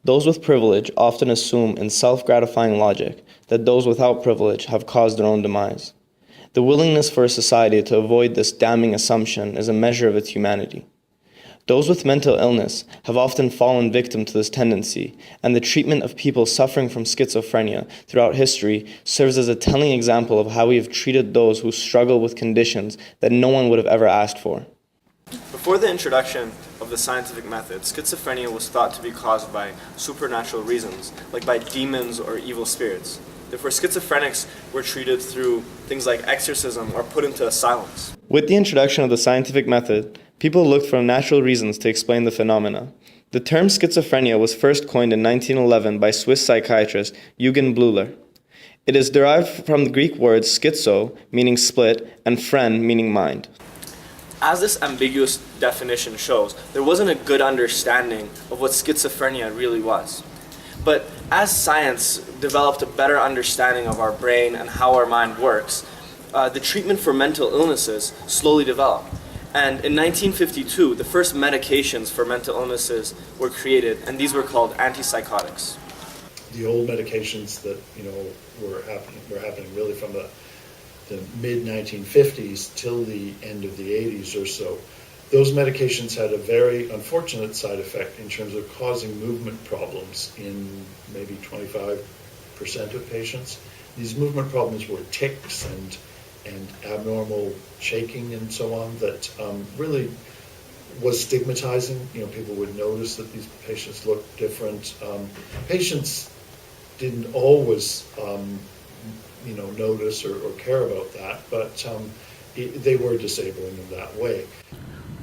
Those with privilege often assume in self-gratifying logic that those without privilege have caused their own demise. The willingness for a society to avoid this damning assumption is a measure of its humanity. Those with mental illness have often fallen victim to this tendency, and the treatment of people suffering from schizophrenia throughout history serves as a telling example of how we have treated those who struggle with conditions that no one would have ever asked for. Before the introduction of the scientific method, schizophrenia was thought to be caused by supernatural reasons, like by demons or evil spirits. Therefore, schizophrenics were treated through things like exorcism or put into asylums. With the introduction of the scientific method, people looked for natural reasons to explain the phenomena. The term schizophrenia was first coined in 1911 by Swiss psychiatrist Eugen Bleuler. It is derived from the Greek words schizo, meaning split, and phren, meaning mind. As this ambiguous definition shows, there wasn't a good understanding of what schizophrenia really was. But as science developed a better understanding of our brain and how our mind works, the treatment for mental illnesses slowly developed. And in 1952, the first medications for mental illnesses were created, and these were called antipsychotics. The old medications that were happening really from the mid-1950s till the end of the 80s or so. Those medications had a very unfortunate side effect in terms of causing movement problems in maybe 25% of patients. These movement problems were tics and abnormal shaking and so on that really was stigmatizing. People would notice that these patients looked different. Patients didn't always notice or care about that, but they were disabling in that way.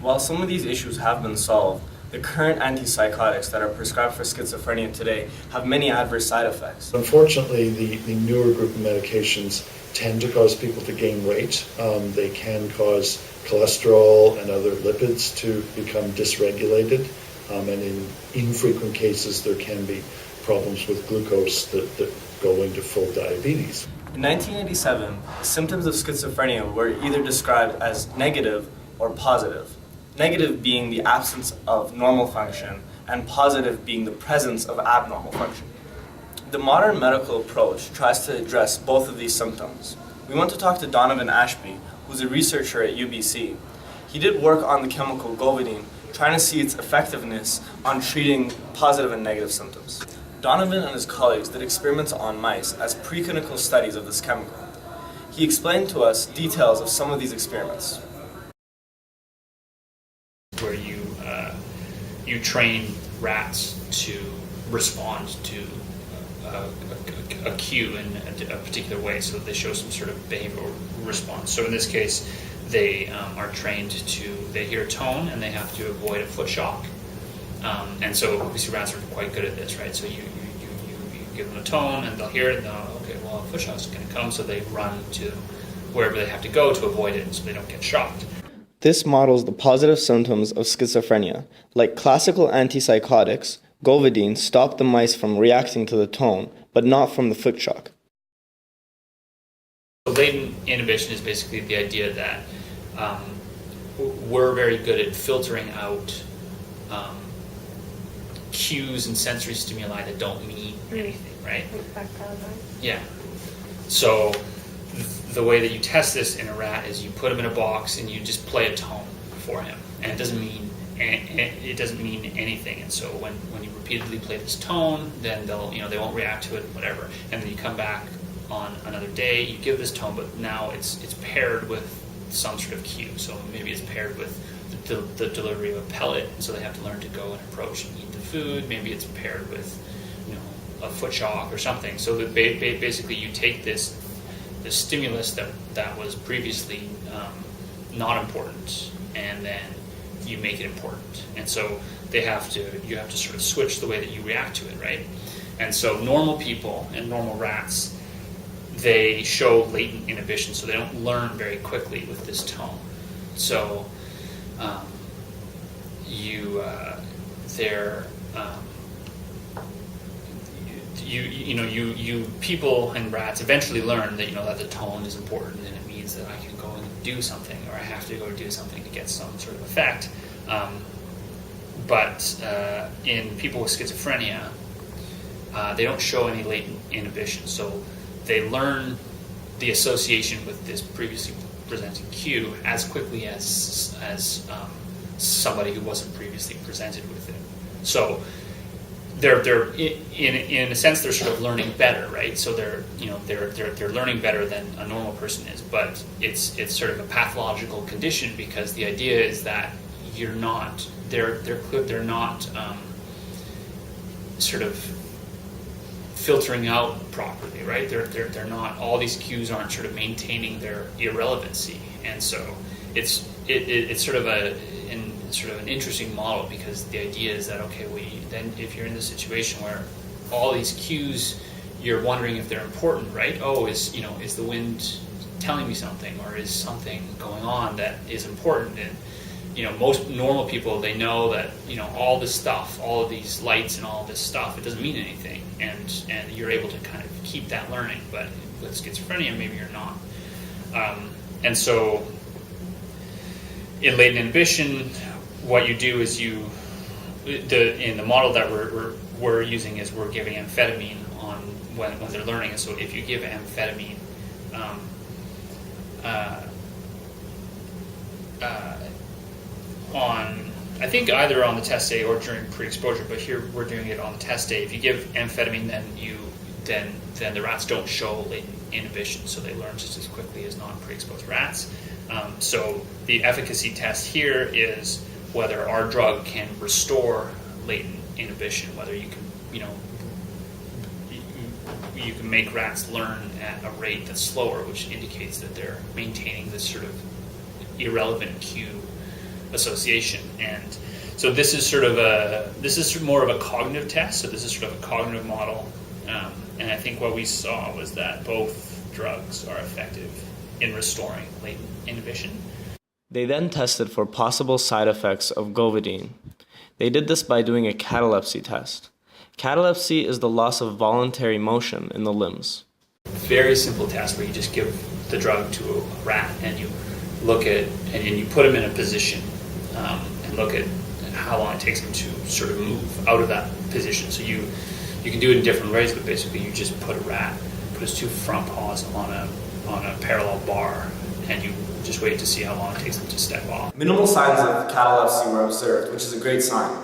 While some of these issues have been solved, the current antipsychotics that are prescribed for schizophrenia today have many adverse side effects. Unfortunately, the newer group of medications tend to cause people to gain weight. They can cause cholesterol and other lipids to become dysregulated, and in infrequent cases there can be problems with glucose that go into full diabetes. In 1987, the symptoms of schizophrenia were either described as negative or positive. Negative being the absence of normal function, and positive being the presence of abnormal function. The modern medical approach tries to address both of these symptoms. We want to talk to Donovan Ashby, who's a researcher at UBC. He did work on the chemical Govidine, trying to see its effectiveness on treating positive and negative symptoms. Donovan and his colleagues did experiments on mice as preclinical studies of this chemical. He explained to us details of some of these experiments. Where you train rats to respond to a cue in a particular way, so that they show some sort of behavioral response. So in this case, they are trained they hear a tone and they have to avoid a foot shock. And so obviously rats are quite good at this, right? So you give them a tone and they'll hear it and they'll, okay, well, a foot shock's going to come, so they run to wherever they have to go to avoid it so they don't get shocked. This models the positive symptoms of schizophrenia. Like classical antipsychotics, Govidine stopped the mice from reacting to the tone, but not from the foot shock. Latent inhibition is basically the idea that we're very good at filtering out cues and sensory stimuli that don't mean anything, right? Yeah. So the way that you test this in a rat is you put him in a box and you just play a tone for him, and it doesn't mean anything. And so when you repeatedly play this tone, then they won't react to it, whatever. And then you come back on another day, you give this tone, but now it's paired with some sort of cue. So maybe it's paired with the delivery of a pellet, so they have to learn to go and approach and eat the food. Maybe it's paired with a foot shock or something. So that basically you take the stimulus that was previously not important, and then you make it important. And so you have to sort of switch the way that you react to it, right? And so normal people and normal rats, they show latent inhibition, so they don't learn very quickly with this tone. So people and rats eventually learn that that the tone is important, and it means that I can go and do something, or I have to go do something to get some sort of effect. But in people with schizophrenia, they don't show any latent inhibition. So they learn the association with this previously presented cue as quickly as somebody who wasn't previously presented with it. So they're in a sense they're sort of learning better, right? So they're learning better than a normal person is, but it's sort of a pathological condition because the idea is that they're not sort of filtering out properly, right? They're not, all these cues aren't sort of maintaining their irrelevancy, and so it's sort of an interesting model because the idea is that then if you're in this situation where all these cues you're wondering if they're important, right? Oh, is the wind telling me something, or is something going on that is important? And most normal people, they know that all this stuff, all of these lights and all this stuff, it doesn't mean anything, and you're able to kind of keep that learning. But with schizophrenia, maybe you're not. And so in latent inhibition, what you do is in the model that we're using is we're giving amphetamine on when they're learning. And so if you give amphetamine on, I think either on the test day or during pre-exposure, but here we're doing it on the test day. If you give amphetamine, then the rats don't show latent inhibition, so they learn just as quickly as non-pre-exposed rats. So the efficacy test here is whether our drug can restore latent inhibition, whether you can make rats learn at a rate that's slower, which indicates that they're maintaining this sort of irrelevant cue association. And so this is more of a cognitive test. So this is sort of a cognitive model, and I think what we saw was that both drugs are effective in restoring latent inhibition. They then tested for possible side effects of Govidine. They did this by doing a catalepsy test. Catalepsy is the loss of voluntary motion in the limbs. Very simple test where you just give the drug to a rat and you look at and you put him in a position and look at how long it takes him to sort of move out of that position. So you can do it in different ways, but basically you just put his two front paws on a parallel bar, and you just wait to see how long it takes him to step off. Minimal signs of catalepsy were observed, which is a great sign.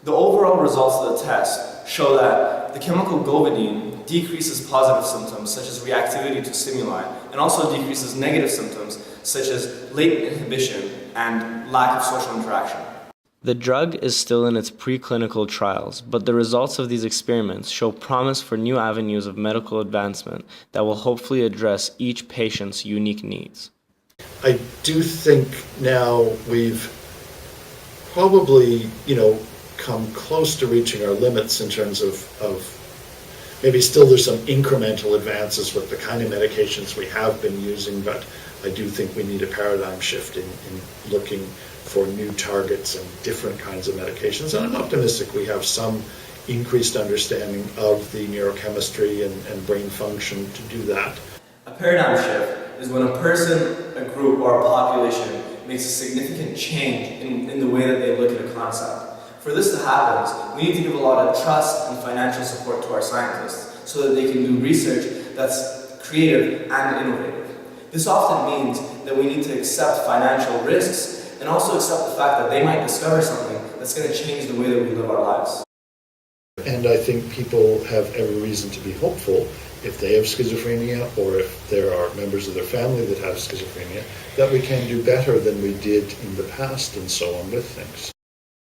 The overall results of the test show that the chemical Govidine decreases positive symptoms such as reactivity to stimuli, and also decreases negative symptoms such as latent inhibition and lack of social interaction. The drug is still in its preclinical trials, but the results of these experiments show promise for new avenues of medical advancement that will hopefully address each patient's unique needs. I do think now we've probably, come close to reaching our limits in terms of maybe still there's some incremental advances with the kind of medications we have been using, but I do think we need a paradigm shift in looking for new targets and different kinds of medications. And I'm optimistic we have some increased understanding of the neurochemistry and brain function to do that. A paradigm shift is when a person, a group, or a population makes a significant change in the way that they look at a concept. For this to happen, we need to give a lot of trust and financial support to our scientists so that they can do research that's creative and innovative. This often means that we need to accept financial risks and also accept the fact that they might discover something that's going to change the way that we live our lives. And I think people have every reason to be hopeful if they have schizophrenia or if there are members of their family that have schizophrenia, that we can do better than we did in the past and so on with things.